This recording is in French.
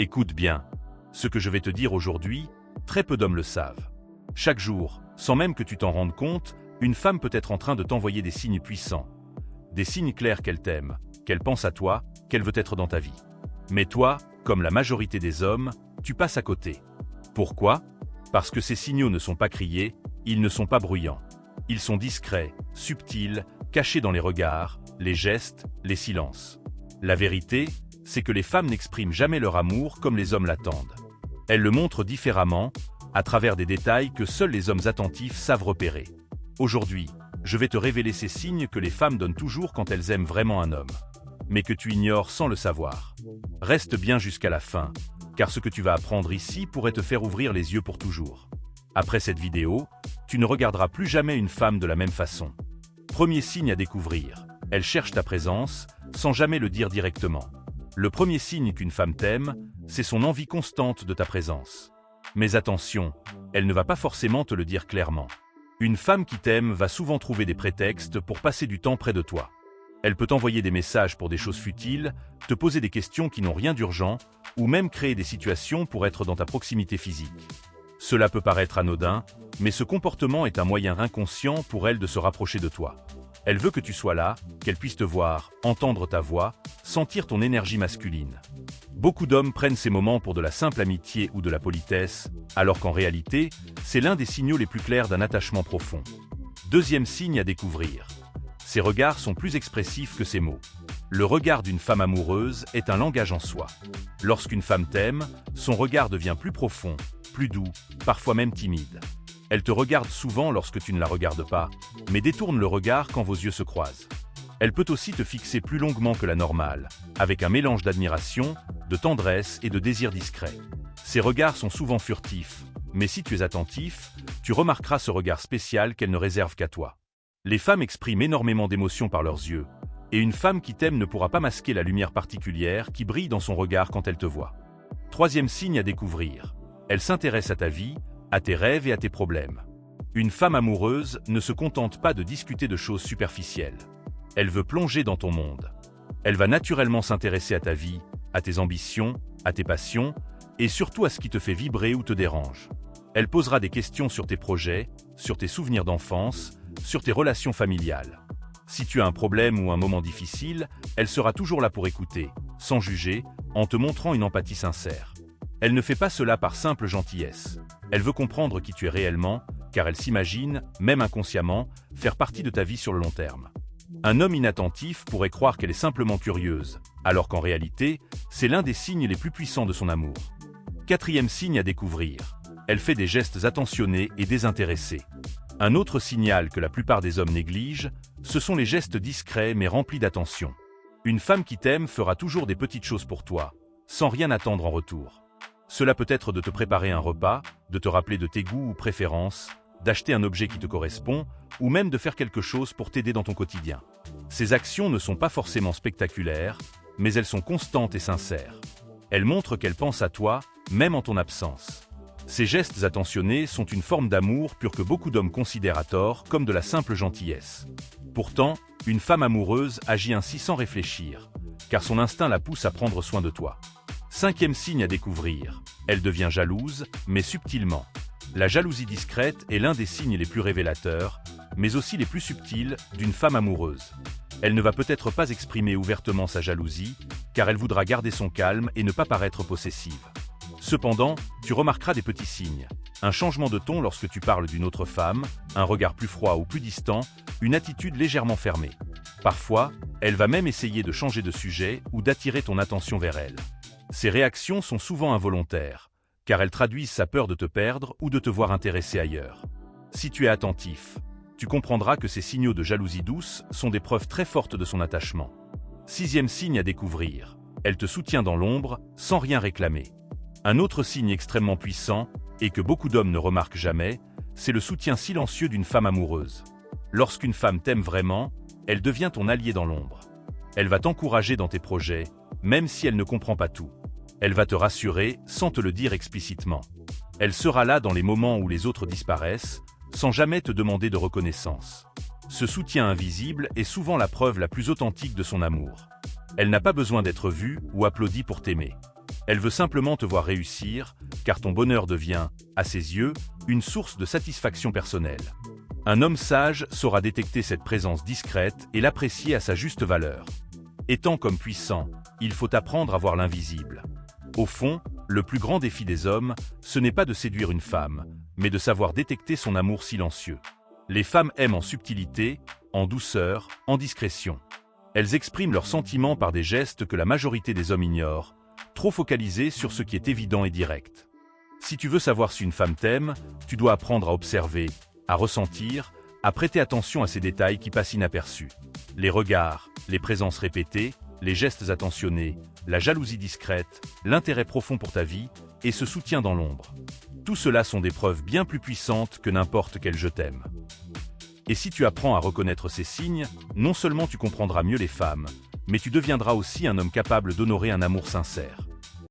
Écoute bien. Ce que je vais te dire aujourd'hui, très peu d'hommes le savent. Chaque jour, sans même que tu t'en rendes compte, une femme peut être en train de t'envoyer des signes puissants. Des signes clairs qu'elle t'aime, qu'elle pense à toi, qu'elle veut être dans ta vie. Mais toi, comme la majorité des hommes, tu passes à côté. Pourquoi? Parce que ces signaux ne sont pas criés, ils ne sont pas bruyants. Ils sont discrets, subtils, cachés dans les regards, les gestes, les silences. La vérité, c'est que les femmes n'expriment jamais leur amour comme les hommes l'attendent. Elles le montrent différemment, à travers des détails que seuls les hommes attentifs savent repérer. Aujourd'hui, je vais te révéler ces signes que les femmes donnent toujours quand elles aiment vraiment un homme, mais que tu ignores sans le savoir. Reste bien jusqu'à la fin, car ce que tu vas apprendre ici pourrait te faire ouvrir les yeux pour toujours. Après cette vidéo, tu ne regarderas plus jamais une femme de la même façon. Premier signe à découvrir, elle cherche ta présence, sans jamais le dire directement. Le premier signe qu'une femme t'aime, c'est son envie constante de ta présence. Mais attention, elle ne va pas forcément te le dire clairement. Une femme qui t'aime va souvent trouver des prétextes pour passer du temps près de toi. Elle peut t'envoyer des messages pour des choses futiles, te poser des questions qui n'ont rien d'urgent, ou même créer des situations pour être dans ta proximité physique. Cela peut paraître anodin, mais ce comportement est un moyen inconscient pour elle de se rapprocher de toi. Elle veut que tu sois là, qu'elle puisse te voir, entendre ta voix, sentir ton énergie masculine. Beaucoup d'hommes prennent ces moments pour de la simple amitié ou de la politesse, alors qu'en réalité, c'est l'un des signaux les plus clairs d'un attachement profond. Deuxième signe à découvrir. Ses regards sont plus expressifs que ses mots. Le regard d'une femme amoureuse est un langage en soi. Lorsqu'une femme t'aime, son regard devient plus profond, plus doux, parfois même timide. Elle te regarde souvent lorsque tu ne la regardes pas, mais détourne le regard quand vos yeux se croisent. Elle peut aussi te fixer plus longuement que la normale, avec un mélange d'admiration, de tendresse et de désir discret. Ses regards sont souvent furtifs, mais si tu es attentif, tu remarqueras ce regard spécial qu'elle ne réserve qu'à toi. Les femmes expriment énormément d'émotions par leurs yeux, et une femme qui t'aime ne pourra pas masquer la lumière particulière qui brille dans son regard quand elle te voit. Troisième signe à découvrir. Elle s'intéresse à ta vie, à tes rêves et à tes problèmes. Une femme amoureuse ne se contente pas de discuter de choses superficielles. Elle veut plonger dans ton monde. Elle va naturellement s'intéresser à ta vie, à tes ambitions, à tes passions, et surtout à ce qui te fait vibrer ou te dérange. Elle posera des questions sur tes projets, sur tes souvenirs d'enfance, sur tes relations familiales. Si tu as un problème ou un moment difficile, elle sera toujours là pour écouter, sans juger, en te montrant une empathie sincère. Elle ne fait pas cela par simple gentillesse. Elle veut comprendre qui tu es réellement, car elle s'imagine, même inconsciemment, faire partie de ta vie sur le long terme. Un homme inattentif pourrait croire qu'elle est simplement curieuse, alors qu'en réalité, c'est l'un des signes les plus puissants de son amour. Quatrième signe à découvrir. Elle fait des gestes attentionnés et désintéressés. Un autre signal que la plupart des hommes négligent, ce sont les gestes discrets mais remplis d'attention. Une femme qui t'aime fera toujours des petites choses pour toi, sans rien attendre en retour. Cela peut être de te préparer un repas, de te rappeler de tes goûts ou préférences, d'acheter un objet qui te correspond, ou même de faire quelque chose pour t'aider dans ton quotidien. Ces actions ne sont pas forcément spectaculaires, mais elles sont constantes et sincères. Elles montrent qu'elle pense à toi, même en ton absence. Ces gestes attentionnés sont une forme d'amour pur que beaucoup d'hommes considèrent à tort comme de la simple gentillesse. Pourtant, une femme amoureuse agit ainsi sans réfléchir, car son instinct la pousse à prendre soin de toi. Cinquième signe à découvrir. Elle devient jalouse, mais subtilement. La jalousie discrète est l'un des signes les plus révélateurs, mais aussi les plus subtils, d'une femme amoureuse. Elle ne va peut-être pas exprimer ouvertement sa jalousie, car elle voudra garder son calme et ne pas paraître possessive. Cependant, tu remarqueras des petits signes. Un changement de ton lorsque tu parles d'une autre femme, un regard plus froid ou plus distant, une attitude légèrement fermée. Parfois, elle va même essayer de changer de sujet ou d'attirer ton attention vers elle. Ces réactions sont souvent involontaires, car elles traduisent sa peur de te perdre ou de te voir intéressé ailleurs. Si tu es attentif, tu comprendras que ces signaux de jalousie douce sont des preuves très fortes de son attachement. Sixième signe à découvrir. Elle te soutient dans l'ombre, sans rien réclamer. Un autre signe extrêmement puissant, et que beaucoup d'hommes ne remarquent jamais, c'est le soutien silencieux d'une femme amoureuse. Lorsqu'une femme t'aime vraiment, elle devient ton allié dans l'ombre. Elle va t'encourager dans tes projets, même si elle ne comprend pas tout. Elle va te rassurer sans te le dire explicitement. Elle sera là dans les moments où les autres disparaissent, sans jamais te demander de reconnaissance. Ce soutien invisible est souvent la preuve la plus authentique de son amour. Elle n'a pas besoin d'être vue ou applaudie pour t'aimer. Elle veut simplement te voir réussir, car ton bonheur devient, à ses yeux, une source de satisfaction personnelle. Un homme sage saura détecter cette présence discrète et l'apprécier à sa juste valeur. Étant comme puissant, il faut apprendre à voir l'invisible. Au fond, le plus grand défi des hommes, ce n'est pas de séduire une femme, mais de savoir détecter son amour silencieux. Les femmes aiment en subtilité, en douceur, en discrétion. Elles expriment leurs sentiments par des gestes que la majorité des hommes ignorent, trop focalisés sur ce qui est évident et direct. Si tu veux savoir si une femme t'aime, tu dois apprendre à observer, à ressentir, à prêter attention à ces détails qui passent inaperçus. Les regards, les présences répétées, les gestes attentionnés, la jalousie discrète, l'intérêt profond pour ta vie et ce soutien dans l'ombre. Tout cela sont des preuves bien plus puissantes que n'importe quel je t'aime. Et si tu apprends à reconnaître ces signes, non seulement tu comprendras mieux les femmes, mais tu deviendras aussi un homme capable d'honorer un amour sincère.